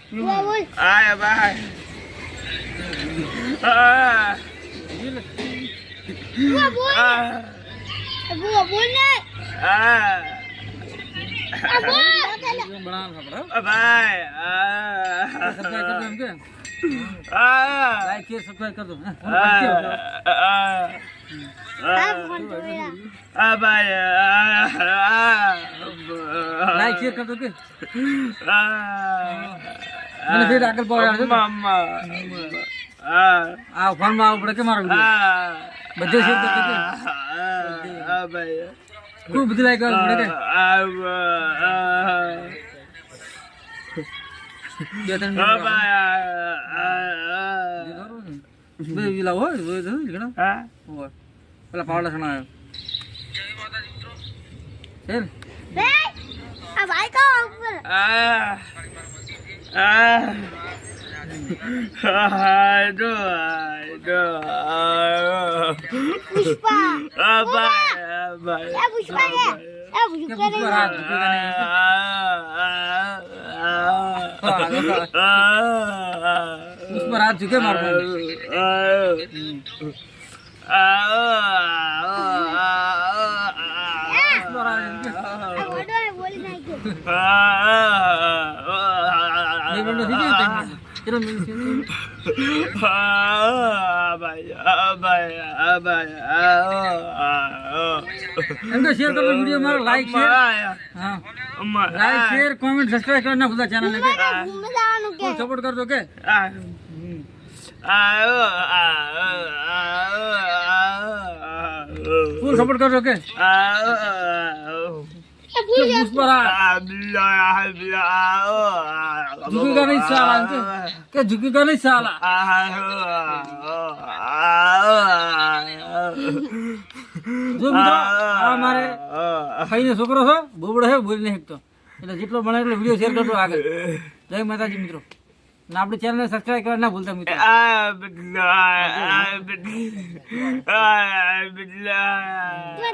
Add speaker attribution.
Speaker 1: આય ભાઈ
Speaker 2: બોલ ને
Speaker 1: ભાઈ
Speaker 3: લાઈક શેર સબસ્ક્રાઇબ કર દો લાઈક શેર કર દો કે મને ફેર આગળ પાડે આ ફોન માં આવું પડે કે મારો બધે શેર કર દો કે ખૂબ બધી લાઈક કરવું પડે કે બે ત્રણ મિનિટ લાવો હોય પેલા પાવડા સણા આવ્યો
Speaker 2: આ ભાઈ કો પુષ્પા પુષ્પા
Speaker 3: હાથ ઝુકે મારતો એમ શેર કરો વિડીયો મારો લાઈક શેર હા લાઈક શેર કમેન્ટ સબસ્ક્રાઇબ કરना ભૂલતા ચેનલ ને કે સપોર્ટ કરજો કે ફૂલ સપોર્ટ કરજો કે झुकेगा नहीं साला के झुकेगा नहीं साला जो મિત્રો અમારે ભાઈને છોકરો છે બોબડો છે બોલી નહીં શકતો એટલે જેટલો બને એટલો વિડીયો શેર કરજો આગળ જય માતાજી મિત્રો ને આપણી ચેનલને સબસ્ક્રાઇબ કરવા ના ભૂલતા મિત્રો